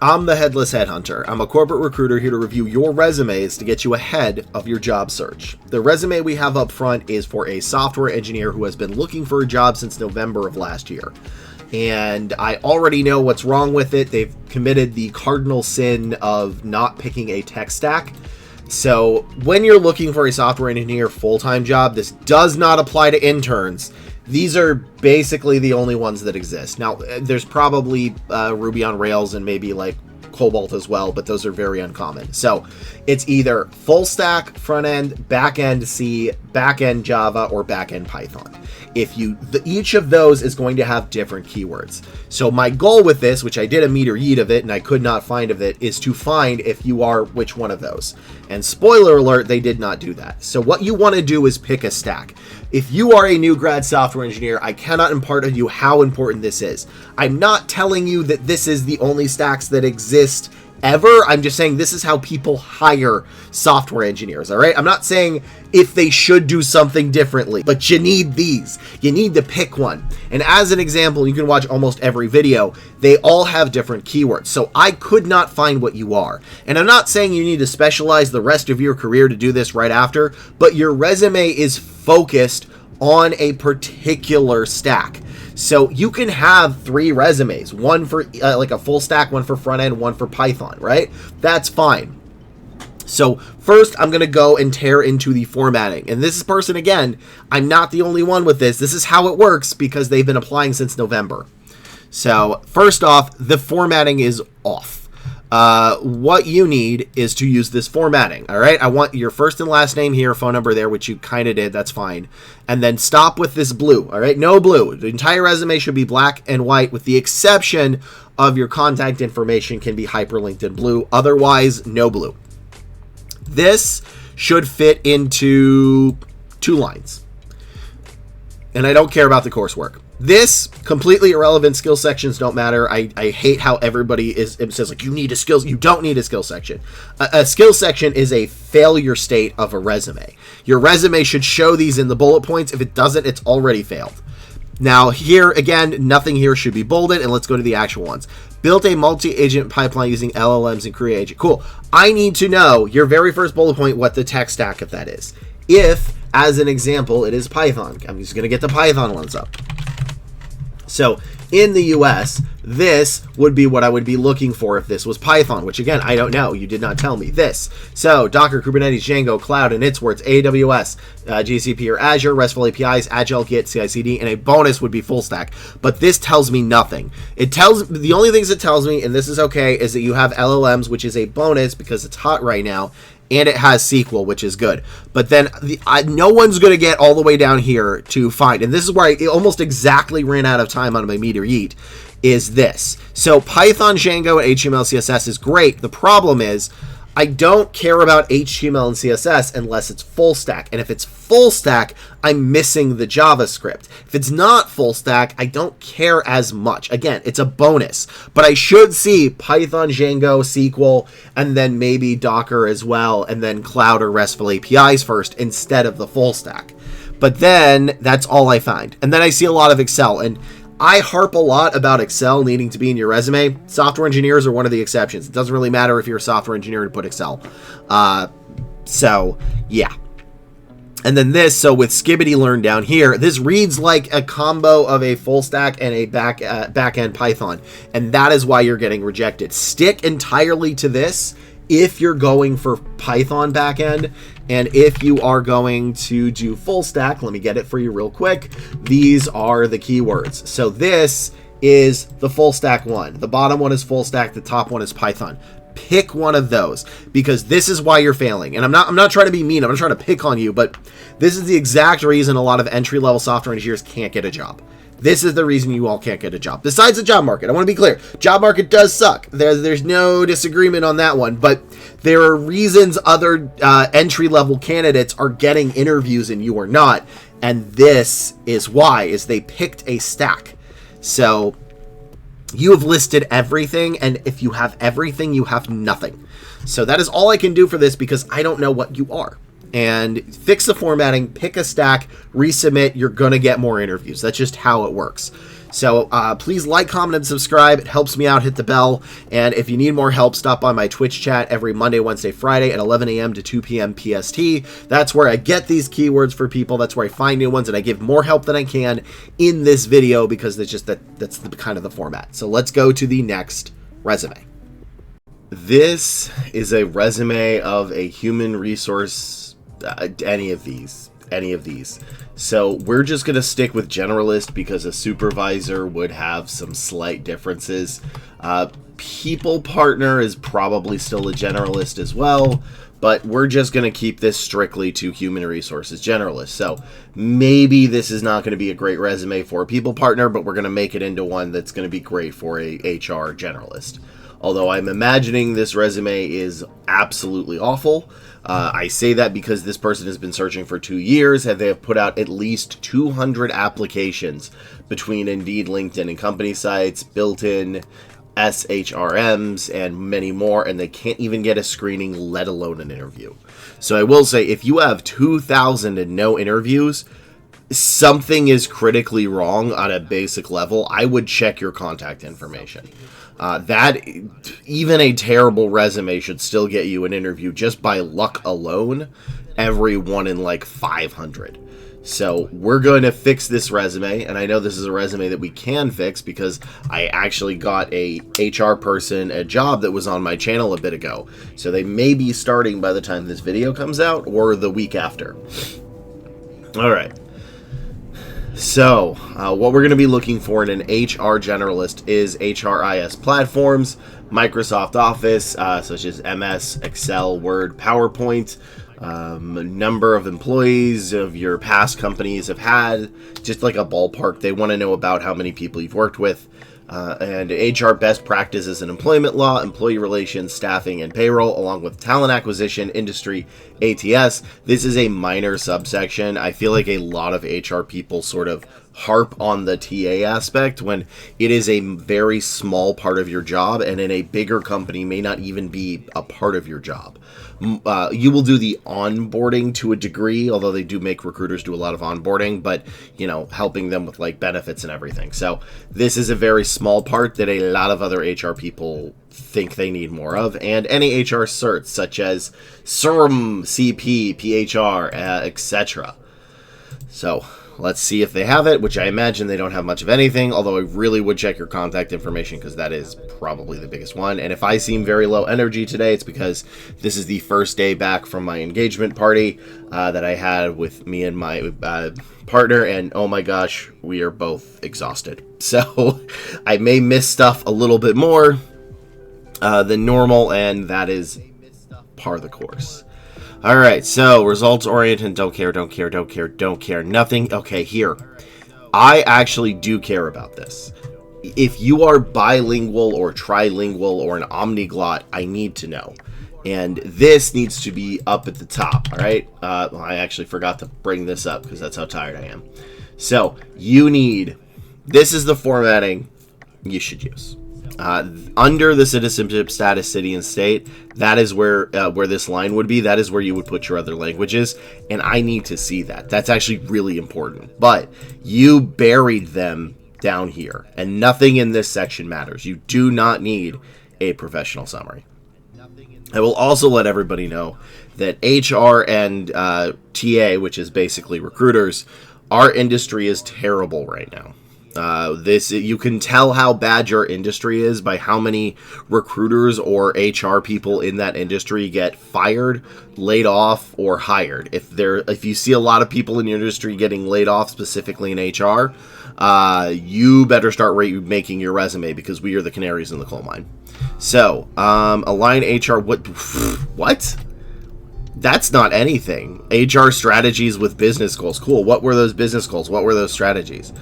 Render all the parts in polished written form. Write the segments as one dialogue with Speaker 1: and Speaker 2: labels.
Speaker 1: I'm the Headless Headhunter. I'm a corporate recruiter here to review your resumes to get you ahead of your job search. The resume we have up front is for a software engineer who has been looking for a job since November of last year. And I already know what's wrong with it. They've committed the cardinal sin of not picking a tech stack. So when you're looking for a software engineer full-time job, this does not apply to interns. These are basically the only ones that exist. Now, there's probably Ruby on Rails and maybe like Cobalt as well, but those are very uncommon. So it's either full stack, front end, back end C, back end Java, or back end Python. Each of those is going to have different keywords. So my goal with this, which I did a meter yeet of it and I could not find of it, is to find if you are which one of those. And spoiler alert, they did not do that. So what you want to do is pick a stack. If you are a new grad software engineer, I cannot impart on you how important this is. I'm not telling you that this is the only stacks that exist ever. I'm just saying this is how people hire software engineers, all right? I'm not saying if they should do something differently, but you need these. You need to pick one. And as an example, you can watch almost every video. They all have different keywords. So I could not find what you are. And I'm not saying you need to specialize the rest of your career to do this right after, but your resume is focused on a particular stack. So you can have 3 resumes, one for like a full stack, one for front end, one for Python, right? That's fine. So first I'm going to go and tear into the formatting. And this person, again, I'm not the only one with this. This is how it works because they've been applying since November. So first off, the formatting is off. What you need is to use this formatting. All right. I want your first and last name here, phone number there, which you kind of did. That's fine. And then stop with this blue. All right. No blue. The entire resume should be black and white with the exception of your contact information can be hyperlinked in blue. Otherwise, no blue. This should fit into 2 lines. And I don't care about the coursework. This, completely irrelevant. Skill sections don't matter. I hate how everybody it says like, you need a skills. You don't need a skill section. A skill section is a failure state of a resume. Your resume should show these in the bullet points. If it doesn't, it's already failed. Now here, again, nothing here should be bolded, and let's go to the actual ones. Built a multi-agent pipeline using LLMs and Create Agent. Cool. I need to know, your very first bullet point, what the tech stack of that is. If, as an example, it is Python. I'm just going to get the Python ones up. So in the US, this would be what I would be looking for if this was Python, which again, I don't know. You did not tell me this. So Docker, Kubernetes, Django, Cloud, and its words, AWS, GCP or Azure, RESTful APIs, Agile, Git, CI/CD, and a bonus would be full stack. But this tells me nothing. The only things it tells me, and this is okay, is that you have LLMs, which is a bonus because it's hot right now. And it has SQL, which is good. But then no one's going to get all the way down here to find. And this is where I almost exactly ran out of time on my meter yeet, is this. So Python, Django, and HTML, CSS is great. The problem is I don't care about HTML and CSS unless it's full stack. And if it's full stack, I'm missing the JavaScript. If it's not full stack, I don't care as much. Again, it's a bonus. But I should see Python, Django, SQL, and then maybe Docker as well, and then Cloud or RESTful APIs first instead of the full stack. But then that's all I find. And then I see a lot of Excel. And I harp a lot about Excel needing to be in your resume. Software engineers are one of the exceptions. It doesn't really matter if you're a software engineer to put Excel. So, yeah. And then this, so with Skibbity Learn down here, this reads like a combo of a full stack and a back-end Python. And that is why you're getting rejected. Stick entirely to this if you're going for Python backend, and if you are going to do full stack, let me get it for you real quick. These are the keywords. So this is the full stack one. The bottom one is full stack. The top one is Python. Pick one of those because this is why you're failing. And I'm not trying to be mean. I'm not trying to pick on you, but this is the exact reason a lot of entry-level software engineers can't get a job. This is the reason you all can't get a job. Besides the job market, I want to be clear. Job market does suck. There's no disagreement on that one, but there are reasons other entry-level candidates are getting interviews and you are not. And this is why, is they picked a stack. So you have listed everything, and if you have everything, you have nothing. So that is all I can do for this because I don't know what you are. And fix the formatting, pick a stack, resubmit, you're going to get more interviews. That's just how it works. So please like, comment, and subscribe. It helps me out. Hit the bell. And if you need more help, stop by my Twitch chat every Monday, Wednesday, Friday at 11 a.m. to 2 p.m. PST. That's where I get these keywords for people. That's where I find new ones, and I give more help than I can in this video because that's the kind of the format. So let's go to the next resume. This is a resume of a human resource, any of these. So we're just going to stick with generalist because a supervisor would have some slight differences. People partner is probably still a generalist as well, but we're just going to keep this strictly to human resources generalist. So maybe this is not going to be a great resume for a people partner, but we're going to make it into one that's going to be great for a HR generalist. Although I'm imagining this resume is absolutely awful. I say that because this person has been searching for 2 years, and they have put out at least 200 applications between Indeed, LinkedIn, and company sites, built-in SHRMs, and many more, and they can't even get a screening, let alone an interview. So I will say, if you have 2,000 and no interviews, something is critically wrong on a basic level. I would check your contact information. That even a terrible resume should still get you an interview just by luck alone, every 1 in like 500. So we're going to fix this resume, and I know this is a resume that we can fix because I actually got a HR person a job that was on my channel a bit ago. So they may be starting by the time this video comes out or the week after. All right. So, what we're going to be looking for in an HR generalist is HRIS platforms, Microsoft Office, such as MS, Excel, Word, PowerPoint, number of employees of your past companies have had, just like a ballpark. They want to know about how many people you've worked with, and HR best practices in employment law, employee relations, staffing, and payroll, along with talent acquisition, industry, ATS. This is a minor subsection. I feel like a lot of HR people sort of harp on the TA aspect when it is a very small part of your job, and in a bigger company may not even be a part of your job. You will do the onboarding to a degree, although they do make recruiters do a lot of onboarding, but, you know, helping them with like benefits and everything. So this is a very small part that a lot of other HR people think they need more of, and any HR certs such as CERM, CP, PHR, etc. So let's see if they have it, which I imagine they don't have much of anything, although I really would check your contact information because that is probably the biggest one. And if I seem very low energy today, it's because this is the first day back from my engagement party that I had with me and my partner, and oh my gosh, we are both exhausted. So I may miss stuff a little bit more than normal, and that is par the course. All right, so results-oriented, don't care, nothing. Okay, here. I actually do care about this. If you are bilingual or trilingual or an omniglot, I need to know. And this needs to be up at the top, all right? I actually forgot to bring this up because that's how tired I am. So, this is the formatting you should use. Under the citizenship status, city and state, that is where this line would be. That is where you would put your other languages, and I need to see that. That's actually really important. But you buried them down here, and nothing in this section matters. You do not need a professional summary. I will also let everybody know that HR and TA, which is basically recruiters, our industry is terrible right now. You can tell how bad your industry is by how many recruiters or HR people in that industry get fired, laid off, or hired. If you see a lot of people in your industry getting laid off, specifically in HR, you better start making your resume because we are the canaries in the coal mine. So, align HR. What? That's not anything. HR strategies with business goals. Cool. What were those business goals? What were those strategies?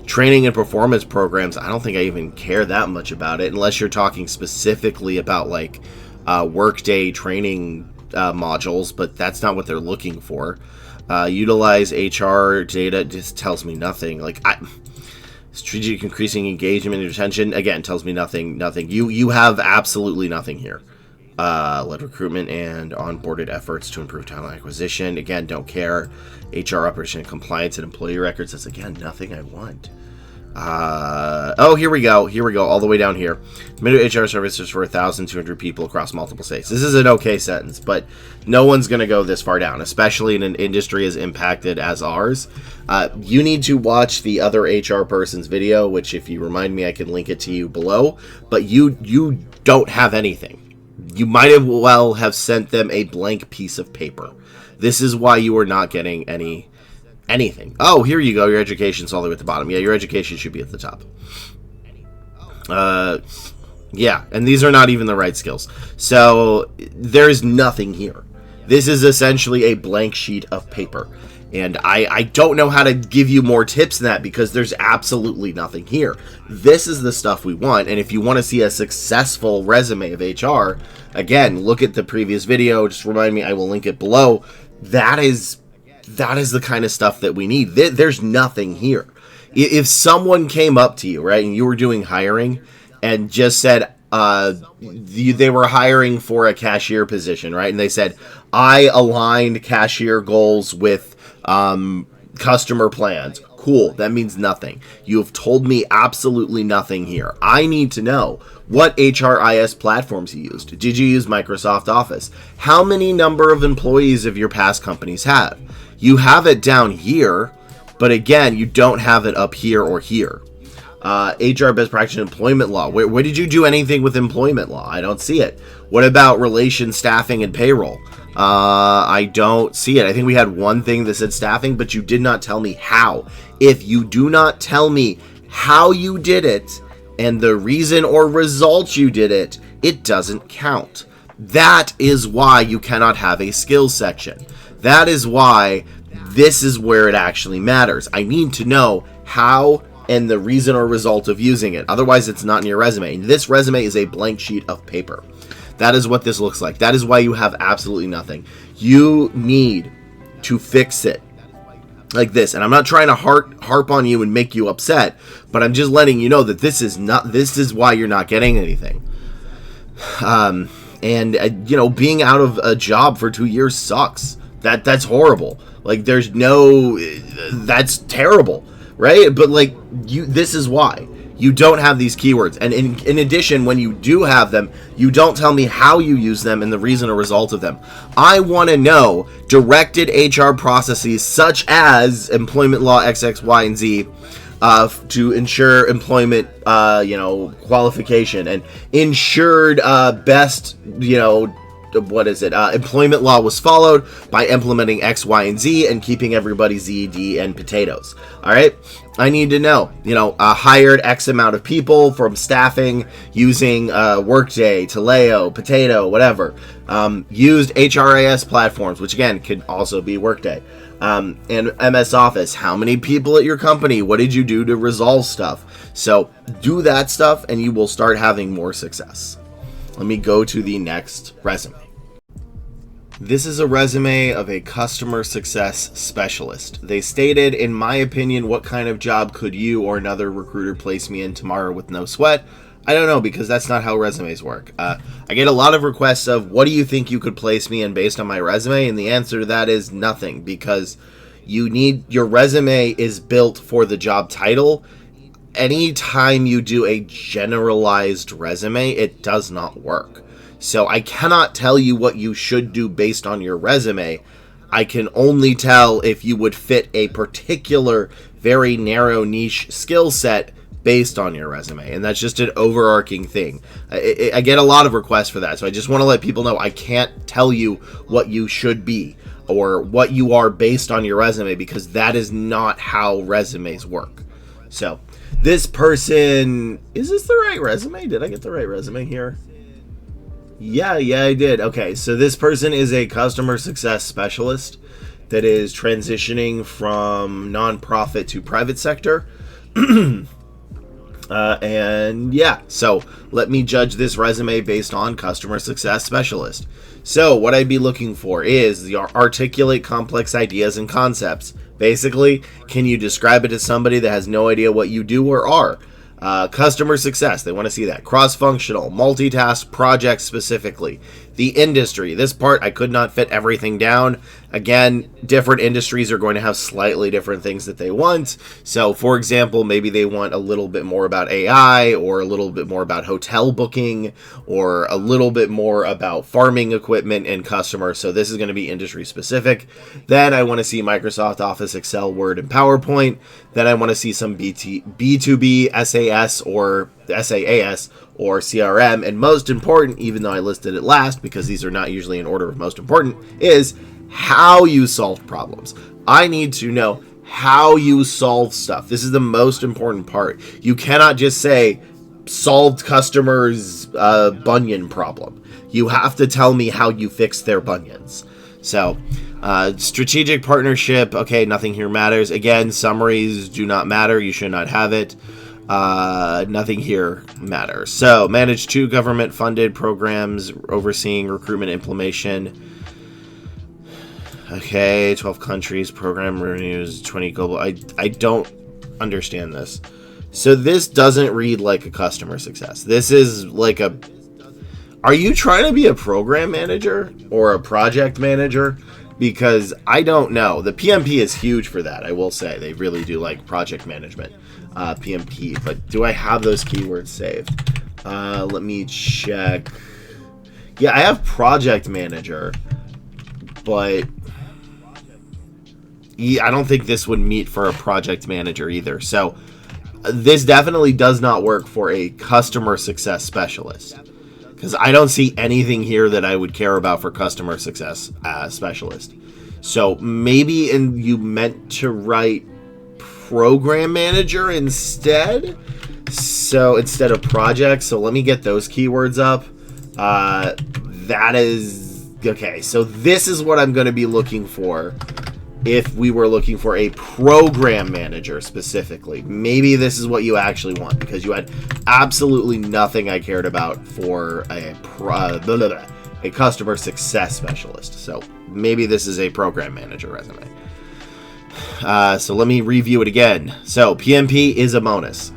Speaker 1: Training and performance programs, I don't think I even care that much about it, unless you're talking specifically about like workday training modules, but that's not what they're looking for. Utilize HR data just tells me nothing. Like strategic increasing engagement and retention, again, tells me nothing. You have absolutely nothing here. Led recruitment and onboarded efforts to improve talent acquisition. Again, don't care. HR operation and compliance and employee records. That's, again, nothing I want. Oh, here we go. All the way down here. Minute HR services for 1,200 people across multiple states. This is an okay sentence, but no one's going to go this far down, especially in an industry as impacted as ours. You need to watch the other HR person's video, which if you remind me, I can link it to you below. But you don't have anything. You might as well have sent them a blank piece of paper. This is why you are not getting anything. Oh, here you go. Your education's all the way at the bottom. Yeah, your education should be at the top. Yeah, and these are not even the right skills. So there's nothing here. This is essentially a blank sheet of paper. And I don't know how to give you more tips than that because there's absolutely nothing here. This is the stuff we want. And if you want to see a successful resume of HR, again, look at the previous video. Just remind me, I will link it below. That is the kind of stuff that we need. There's nothing here. If someone came up to you, right, and you were doing hiring and just said they were hiring for a cashier position, right, and they said, I aligned cashier goals with customer plans. Cool, that means nothing. You have told me absolutely nothing here. I need to know what HRIS platforms you used. Did you use Microsoft Office? How many number of employees of your past companies have? You have it down here, but again, you don't have it up here or here. HR best practice employment law. Where did you do anything with employment law? I don't see it. What about relations, staffing, and payroll? I don't see it. I think we had one thing that said staffing, but you did not tell me how. If you do not tell me how you did it and the reason or results you did it, it doesn't count. That is why you cannot have a skills section. That is why this is where it actually matters. I need to know how and the reason or result of using it. Otherwise, it's not in your resume. And this resume is a blank sheet of paper. That is what this looks like. That is why you have absolutely nothing. You need to fix it like this. And I'm not trying to harp on you and make you upset, but I'm just letting you know that this is why you're not getting anything. Being out of a job for 2 years sucks. That's horrible. Like that's terrible, right? But this is why. You don't have these keywords. And in addition, when you do have them, you don't tell me how you use them and the reason or result of them. I want to know directed HR processes such as employment law X, Y, and Z to ensure employment, qualification and ensured best, employment law was followed by implementing X, Y, and Z and keeping everybody Z, D, and potatoes. All right. I need to know, hired X amount of people from staffing using Workday, Taleo, Potato, whatever. Used HRIS platforms, which again could also be Workday. And MS Office. How many people at your company? What did you do to resolve stuff? So do that stuff and you will start having more success. Let me go to the next resume. This is a resume of a customer success specialist. They stated, in my opinion, what kind of job could you or another recruiter place me in tomorrow with no sweat? I don't know, because that's not how resumes work. I get a lot of requests of, what do you think you could place me in based on my resume? And the answer to that is nothing, because your resume is built for the job title. Anytime you do a generalized resume, it does not work. So I cannot tell you what you should do based on your resume. I can only tell if you would fit a particular, very narrow niche skill set based on your resume. And that's just an overarching thing. I get a lot of requests for that. So I just want to let people know I can't tell you what you should be or what you are based on your resume, because that is not how resumes work. So this person, is this the right resume? Did I get the right resume here? Yeah, I did. Okay, so this person is a customer success specialist that is transitioning from nonprofit to private sector. And yeah, so let me judge this resume based on customer success specialist. So what I'd be looking for is articulate complex ideas and concepts. Basically, can you describe it to somebody that has no idea what you do or are? Customer success, they want to see that. Cross-functional, multitask projects specifically. The industry, this part I could not fit everything down. Again, different industries are going to have slightly different things that they want. So, for example, maybe they want a little bit more about AI, or a little bit more about hotel booking, or a little bit more about farming equipment and customers. So this is going to be industry specific. Then I want to see Microsoft Office, Excel, Word, and PowerPoint. Then I want to see some B2B, SAS, or SaaS, or CRM. And most important, even though I listed it last, because these are not usually in order of most important, is how you solve problems. I need to know how you solve stuff. This is the most important part. You cannot just say, solved customers' bunion problem. You have to tell me how you fix their bunions. So, strategic partnership, okay, nothing here matters. Again, summaries do not matter. You should not have it. Nothing here matters. So, manage 2 government-funded programs overseeing recruitment implementation. Okay, 12 countries, program revenues, 20 global. I don't understand this. So this doesn't read like a customer success. This is like a... Are you trying to be a program manager or a project manager? Because I don't know. The PMP is huge for that, I will say. They really do like project management, PMP. But do I have those keywords saved? Let me check. Yeah, I have project manager, but... Yeah, I don't think this would meet for a project manager either. So this definitely does not work for a customer success specialist, because I don't see anything here that I would care about for customer success specialist. So maybe you meant to write program manager instead. So instead of project. So let me get those keywords up. That is okay. So this is what I'm going to be looking for. If we were looking for a program manager specifically, maybe this is what you actually want, because you had absolutely nothing I cared about for a customer success specialist. So maybe this is a program manager resume. So let me review it again. So PMP is a bonus.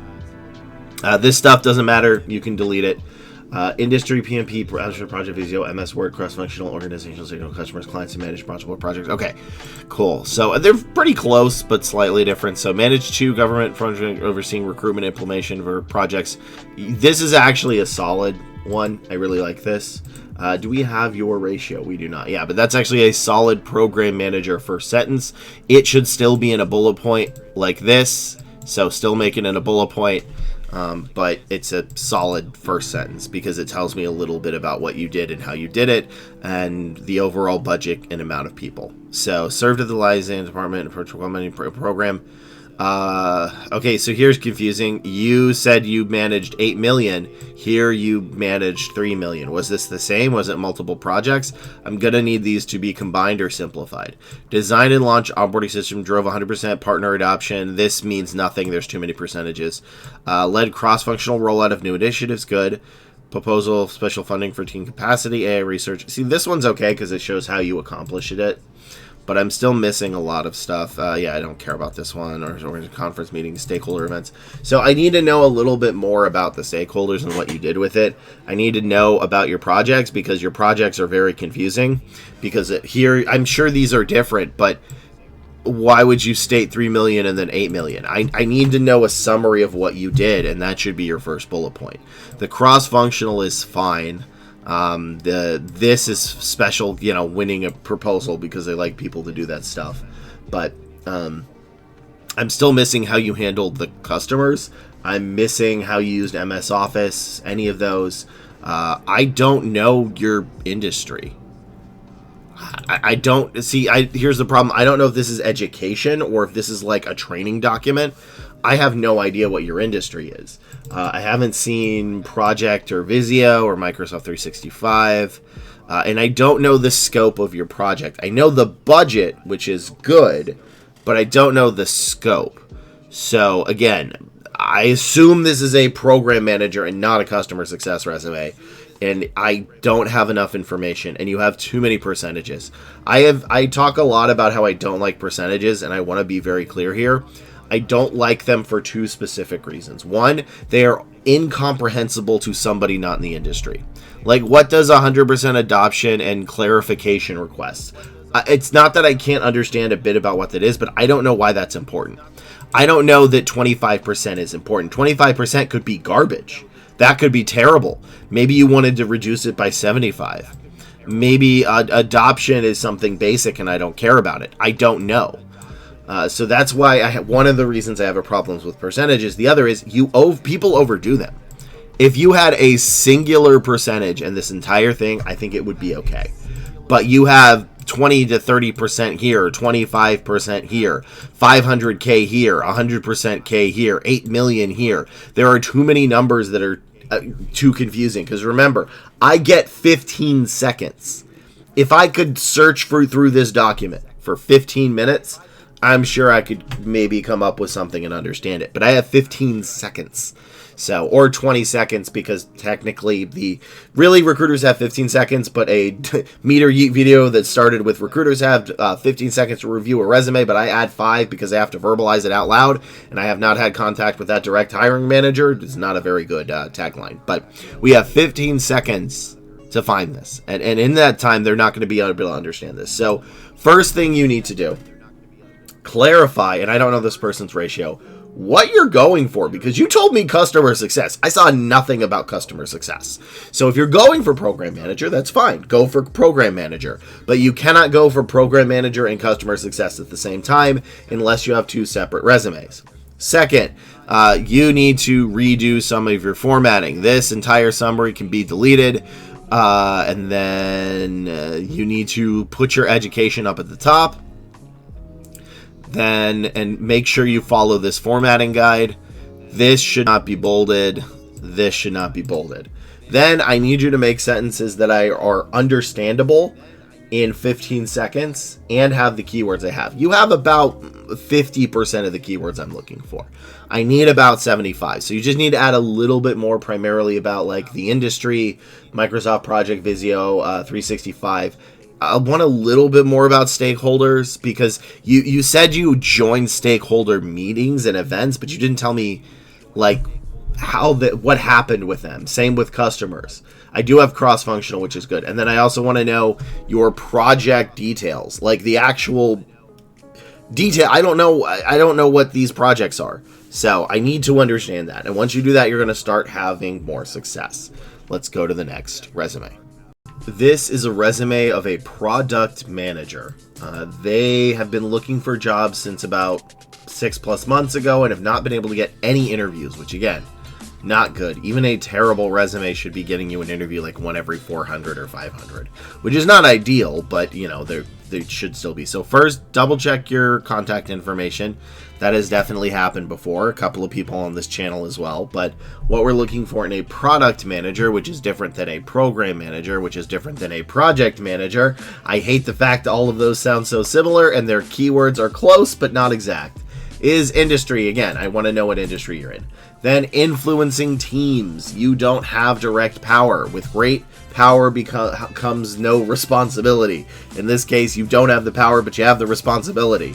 Speaker 1: This stuff doesn't matter. You can delete it. Industry, PMP, project Visio, MS Word, cross-functional, organizational, signal, customers, clients, and manage multiple projects. Okay, cool. So they're pretty close, but slightly different. So manage 2 government projects overseeing recruitment implementation for projects. This is actually a solid one. I really like this. Do we have your ratio? We do not. Yeah, but that's actually a solid program manager first sentence. It should still be in a bullet point like this. So still make it in a bullet point. But it's a solid first sentence because it tells me a little bit about what you did and how you did it and the overall budget and amount of people. So served at the licensing department program. Okay, so here's confusing. You said you managed 8 million. Here you managed 3 million. Was this the same? Was it multiple projects? I'm going to need these to be combined or simplified. Design and launch onboarding system, drove 100% partner adoption. This means nothing. There's too many percentages. Led cross-functional rollout of new initiatives. Good. Proposal, special funding for team capacity, AI research. See, this one's okay because it shows how you accomplished it. But I'm still missing a lot of stuff. Yeah, I don't care about this one, or conference meetings, stakeholder events. So I need to know a little bit more about the stakeholders and what you did with it. I need to know about your projects because your projects are very confusing. Because here, I'm sure these are different, but why would you state 3 million and then 8 million? I need to know a summary of what you did, and that should be your first bullet point. The cross-functional is fine. This is special, winning a proposal because they like people to do that stuff. But I'm still missing how you handled the customers. I'm missing how you used MS Office, any of those. I don't know your industry. I don't see. Here's the problem. I don't know if this is education or if this is like a training document. I have no idea what your industry is. I haven't seen Project or Visio or Microsoft 365, and I don't know the scope of your project. I know the budget, which is good, but I don't know the scope. So again, I assume this is a program manager and not a customer success resume, and I don't have enough information, and you have too many percentages. I talk a lot about how I don't like percentages, and I want to be very clear here. I don't like them for two specific reasons. One, they are incomprehensible to somebody not in the industry. Like, what does 100% adoption and clarification requests? It's not that I can't understand a bit about what that is, but I don't know why that's important. I don't know that 25% is important. 25% could be garbage. That could be terrible. Maybe you wanted to reduce it by 75. Maybe adoption is something basic and I don't care about it. I don't know. So that's why one of the reasons I have a problems with percentages. The other is people overdo them. If you had a singular percentage in this entire thing, I think it would be okay. But you have 20 to 30% here, 25% here, 500K here, 100% K here, 8 million here. There are too many numbers that are too confusing. Because remember, I get 15 seconds. If I could search through this document for 15 minutes, I'm sure I could maybe come up with something and understand it. But I have 15 seconds. So, or 20 seconds, because technically recruiters have 15 seconds, but a Meter Yeet video that started with recruiters have 15 seconds to review a resume, but I add 5 because I have to verbalize it out loud, and I have not had contact with that direct hiring manager. It's not a very good tagline, but we have 15 seconds to find this, and in that time, they're not going to be able to understand this. So, first thing you need to do, clarify, and I don't know this person's ratio, what you're going for, because you told me customer success. I saw nothing about customer success. So if you're going for program manager, that's fine. Go for program manager. But you cannot go for program manager and customer success at the same time unless you have two separate resumes. Second, you need to redo some of your formatting. This entire summary can be deleted. And then you need to put your education up at the top. And make sure you follow this formatting guide. This should not be bolded. This should not be bolded. Then I need you to make sentences that are understandable in 15 seconds and have the keywords I have. You have about 50% of the keywords I'm looking for. I need about 75. So you just need to add a little bit more, primarily about like the industry, Microsoft Project, Visio, 365. I want a little bit more about stakeholders, because you said you joined stakeholder meetings and events, but you didn't tell me like what happened with them. Same with customers. I do have cross-functional, which is good. And then I also want to know your project details, like the actual detail. I don't know what these projects are. So I need to understand that. And once you do that, you're going to start having more success. Let's go to the next resume. This is a resume of a product manager. They have been looking for jobs since about 6+ months ago and have not been able to get any interviews, which again, not good. Even a terrible resume should be getting you an interview like one every 400 or 500, which is not ideal, but you know, they should still be. So first, double check your contact information. That has definitely happened before. A couple of people on this channel as well. But what we're looking for in a product manager, which is different than a program manager, which is different than a project manager. I hate the fact all of those sound so similar and their keywords are close but not exact. Is industry. Again, I want to know what industry you're in. Then influencing teams. You don't have direct power. With great power comes no responsibility. In this case, you don't have the power, but you have the responsibility.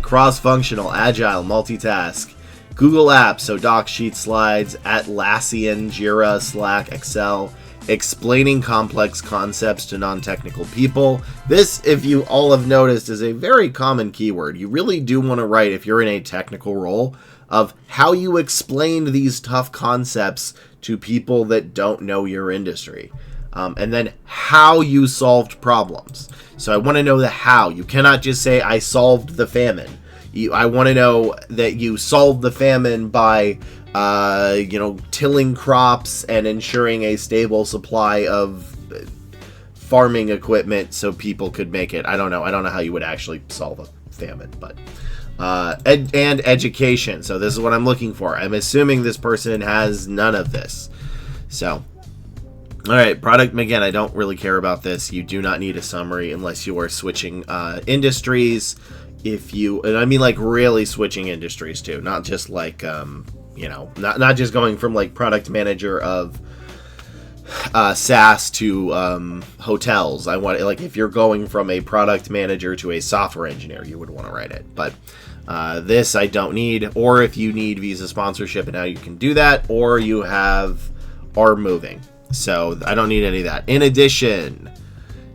Speaker 1: Cross-functional, agile, multitask. Google Apps, so Docs, Sheets, Slides, Atlassian, Jira, Slack, Excel. Explaining complex concepts to non-technical people. This, if you all have noticed, is a very common keyword. You really do want to write, if you're in a technical role, of how you explained these tough concepts to people that don't know your industry. And then how you solved problems. So I want to know the how. You cannot just say, I solved the famine. I want to know that you solved the famine by tilling crops and ensuring a stable supply of farming equipment so people could make it. I don't know how you would actually solve a famine, but and education. So this is what I'm looking for. I'm assuming this person has none of this. So, all right, product. Again, I don't really care about this. You do not need a summary unless you are switching industries. And I mean like really switching industries too, not just like not just going from like product manager of SaaS to hotels. I want, like, if you're going from a product manager to a software engineer, you would want to write it. But This I don't need, or if you need visa sponsorship, and now you can do that, or you are moving. So I don't need any of that. In addition,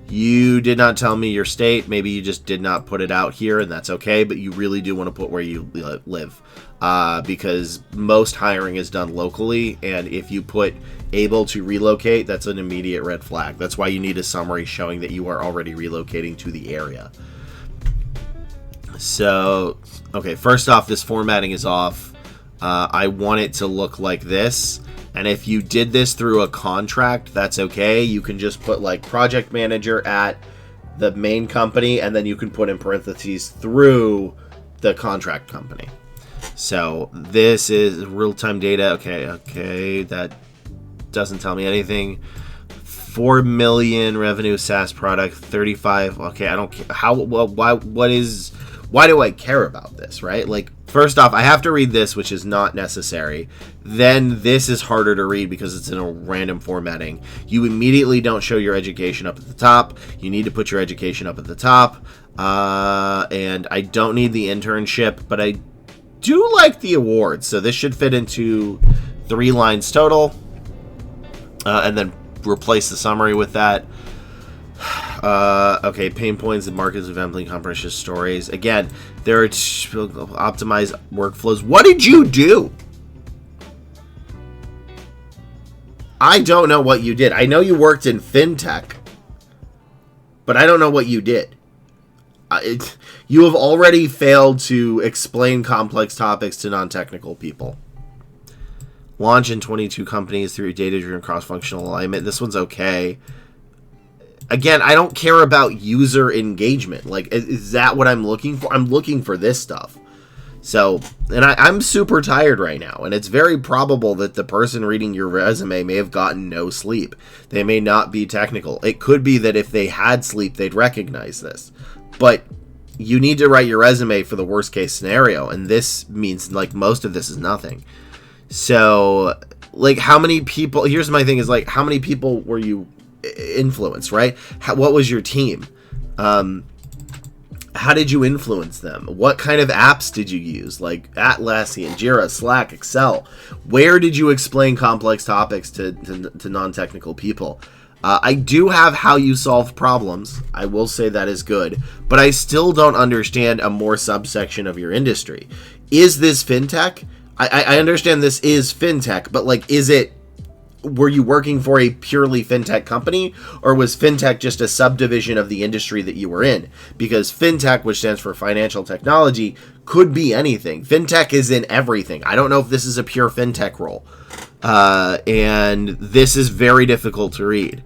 Speaker 1: you did not tell me your state. Maybe you just did not put it out here, and that's okay, but you really do want to put where you live, because most hiring is done locally, and if you put able to relocate, that's an immediate red flag. That's why you need a summary showing that you are already relocating to the area. So, okay, first off, this formatting is off. I want it to look like this. And if you did this through a contract, that's okay. You can just put like project manager at the main company, and then you can put in parentheses through the contract company. So this is real-time data. Okay, that doesn't tell me anything. 4 million revenue SaaS product, 35. Okay, I don't care. Why do I care about this, right? Like, first off, I have to read this, which is not necessary. Then this is harder to read because it's in a random formatting. You immediately don't show your education up at the top. You need to put your education up at the top. And I don't need the internship, but I do like the awards. So this should fit into 3 lines total. And then replace the summary with that. Okay, pain points and markets of Empling comprehensive stories. Again, there are optimized workflows. What did you do? I don't know what you did. I know you worked in fintech, but I don't know what you did. You have already failed to explain complex topics to non-technical people. Launch in 22 companies through data-driven cross-functional alignment. This one's okay. Again, I don't care about user engagement. Like, is that what I'm looking for? I'm looking for this stuff. So, and I'm super tired right now, and it's very probable that the person reading your resume may have gotten no sleep. They may not be technical. It could be that if they had sleep, they'd recognize this. But you need to write your resume for the worst case scenario, and this means, like, most of this is nothing. So, like, how many people, here's my thing is, like, how many people were you influenced, right? What was your team? How did you influence them? What kind of apps did you use? Like Atlassian, Jira, Slack, Excel. Where did you explain complex topics to non-technical people? I do have how you solve problems. I will say that is good, but I still don't understand a more subsection of your industry. Is this fintech? I understand this is fintech, but like, were you working for a purely fintech company, or was fintech just a subdivision of the industry that you were in? Because fintech, which stands for financial technology, could be anything. Fintech is in everything. I don't know if this is a pure fintech role. And this is very difficult to read.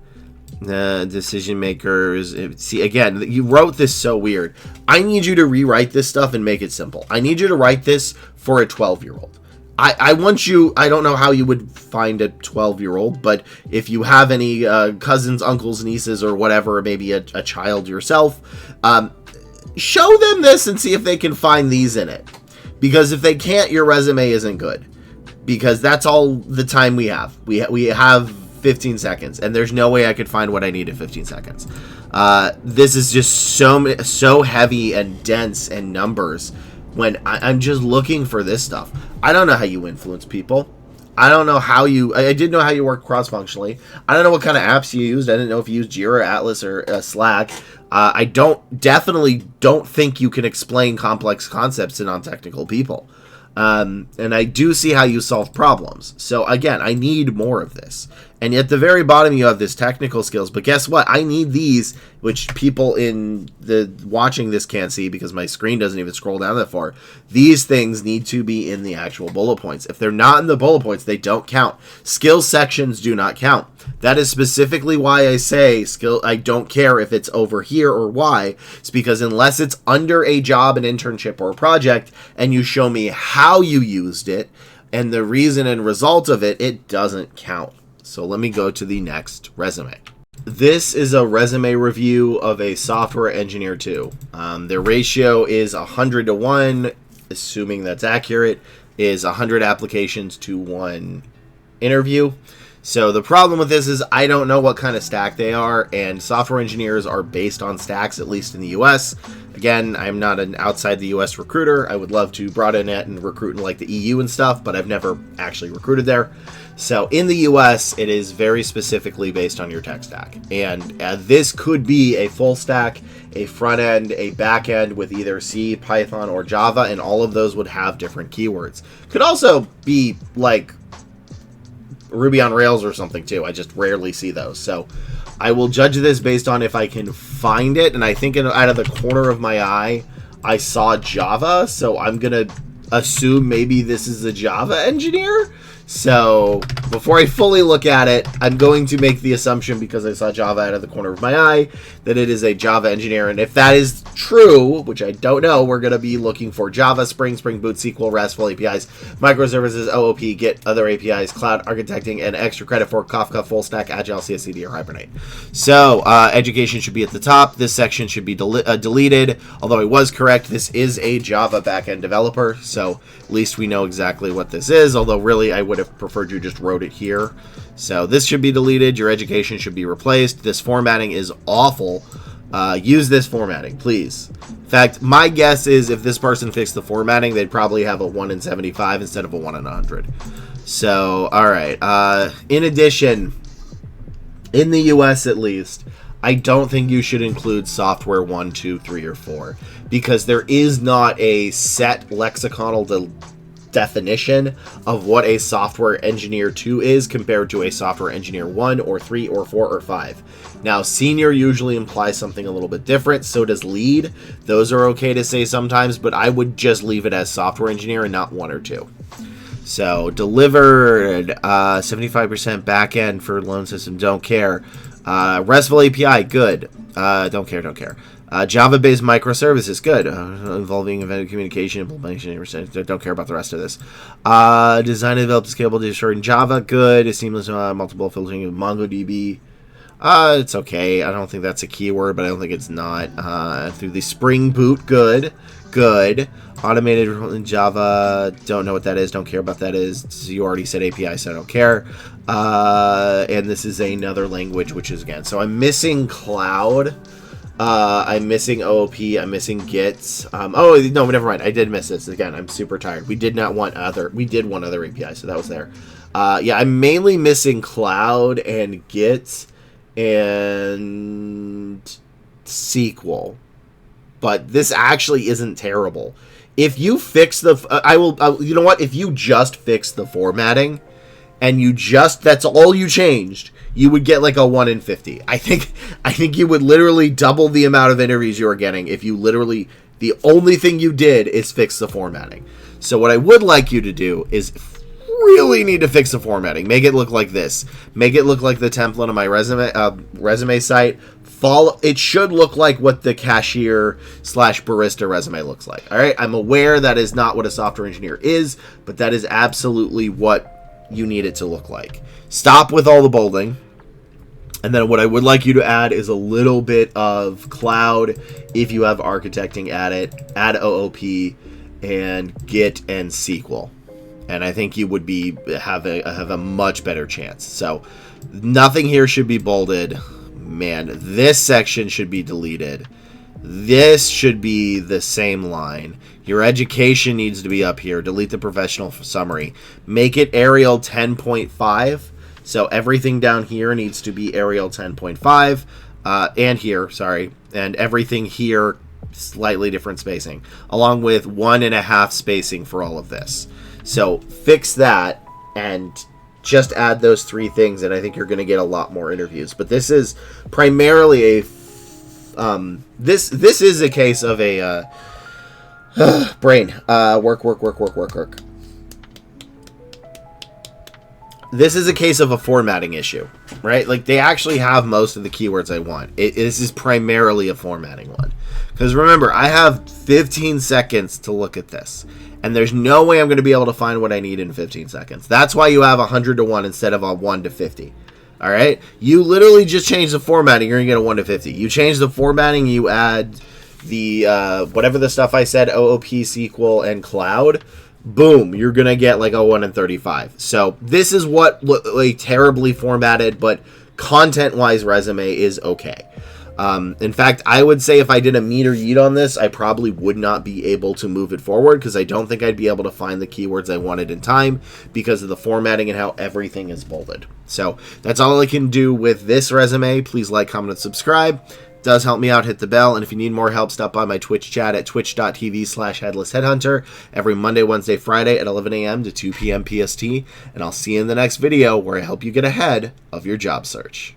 Speaker 1: Decision makers. See, again, you wrote this so weird. I need you to rewrite this stuff and make it simple. I need you to write this for a 12-year-old. I want you, I don't know how you would find a 12-year-old, but if you have any cousins, uncles, nieces, or whatever, maybe a child yourself, show them this and see if they can find these in it. Because if they can't, your resume isn't good. Because that's all the time we have. We have 15 seconds, and there's no way I could find what I need in 15 seconds. This is just so heavy and dense and numbers. When I'm just looking for this stuff. I don't know how you influence people. I don't know how you... I did know how you work cross-functionally. I don't know what kind of apps you used. I didn't know if you used Jira, Atlas, or Slack. I definitely don't think you can explain complex concepts to non-technical people. And I do see how you solve problems. So again, I need more of this. And at the very bottom, you have this technical skills. But guess what? I need these, which people in the watching this can't see because my screen doesn't even scroll down that far. These things need to be in the actual bullet points. If they're not in the bullet points, they don't count. Skill sections do not count. That is specifically why I say I don't care if it's over here or why. It's because unless it's under a job, an internship, or a project, and you show me how you used it and the reason and result of it, it doesn't count. So let me go to the next resume. This is a resume review of a software engineer 2. Their ratio is 100 to 1, assuming that's accurate, is 100 applications to 1 interview. So the problem with this is I don't know what kind of stack they are, and software engineers are based on stacks, at least in the US. Again, I'm not an outside the US recruiter. I would love to broaden it and recruit in like the EU and stuff, but I've never actually recruited there. So in the US, it is very specifically based on your tech stack. And this could be a full stack, a front end, a back end with either C, Python, or Java, and all of those would have different keywords. Could also be like Ruby on Rails or something too. I just rarely see those. So I will judge this based on if I can find it. And I think out of the corner of my eye, I saw Java. So I'm going to assume maybe this is a Java engineer. So before I fully look at it, I'm going to make the assumption, because I saw Java out of the corner of my eye, that it is a Java engineer. And if that is true, which I don't know, we're going to be looking for Java, Spring Boot, SQL, RESTful APIs, microservices, OOP, Git, other APIs, cloud architecting, and extra credit for Kafka, full stack, Agile, CI/CD, or Hibernate. So education should be at the top. This section should be deleted. Although I was correct, this is a Java backend developer. So at least we know exactly what this is. Although really, I would have preferred you just wrote it here. So this should be deleted. Your education should be replaced. This formatting is awful. Use this formatting, please. In fact, my guess is if this person fixed the formatting, they'd probably have a 1 in 75 instead of a 1 in 100. So, all right. In addition, in the US at least, I don't think you should include software 1, 2, 3, or 4, because there is not a set lexiconal definition of what a software engineer 2 is compared to a software engineer 1 or 3 or 4 or 5. Now, senior usually implies something a little bit different. So does lead. Those are okay to say sometimes, but I would just leave it as software engineer and not 1 or 2. So delivered 75% backend for loan system. Don't care. RESTful API. Good. Don't care. Java-based microservices, good. Involving event communication, implementation, don't care about the rest of this. Design and develop scalable data in Java, good. Seamless multiple filtering of MongoDB. It's okay. I don't think that's a keyword, but I don't think it's not. Through the Spring Boot, good. Automated in Java, don't know what that is, don't care about that is. You already said API, so I don't care. And this is another language, which is again, so I'm missing cloud. I'm missing OOP. I'm missing Git. Oh, no, never mind. I did miss this. Again, I'm super tired. We did want other API, so that was there. Yeah, I'm mainly missing cloud and Git and SQL. But this actually isn't terrible. If you fix the... you know what? If you just fix the formatting and that's all you changed, you would get like a 1 in 50. I think you would literally double the amount of interviews you are getting if you literally, the only thing you did is fix the formatting. So what I would like you to do is really need to fix the formatting. Make it look like this. Make it look like the template on my resume site. It should look like what the cashier/barista resume looks like. All right. I'm aware that is not what a software engineer is, but that is absolutely what you need it to look like. Stop with all the bolding. And then what I would like you to add is a little bit of cloud. If you have architecting, add it. Add OOP and Git and SQL. And I think you would have a much better chance. So nothing here should be bolded. Man, this section should be deleted. This should be the same line. Your education needs to be up here. Delete the professional summary. Make it Arial 10.5. So everything down here needs to be Arial 10.5. And here, sorry. And everything here, slightly different spacing. Along with 1.5 spacing for all of this. So fix that and just add those 3 things, and I think you're going to get a lot more interviews. But this is primarily a... this is a case of a... brain. Work. This is a case of a formatting issue, right? Like, they actually have most of the keywords I want. This is primarily a formatting one. Because remember, I have 15 seconds to look at this. And there's no way I'm going to be able to find what I need in 15 seconds. That's why you have 100 to 1 instead of a 1 to 50. All right? You literally just change the formatting, you're going to get a 1 to 50. You change the formatting, you add the whatever the stuff I said, OOP, SQL, and cloud. boom, you're going to get like a 1 in 35. So this is what a terribly formatted but content-wise resume is okay. In fact, I would say if I did a meet or yeet on this, I probably would not be able to move it forward because I don't think I'd be able to find the keywords I wanted in time because of the formatting and how everything is bolded. So that's all I can do with this resume. Please like, comment, and subscribe. It does help me out. Hit the bell. And if you need more help, stop by my Twitch chat at twitch.tv/headlessheadhunter every Monday, Wednesday, Friday at 11 a.m. to 2 p.m. PST. And I'll see you in the next video where I help you get ahead of your job search.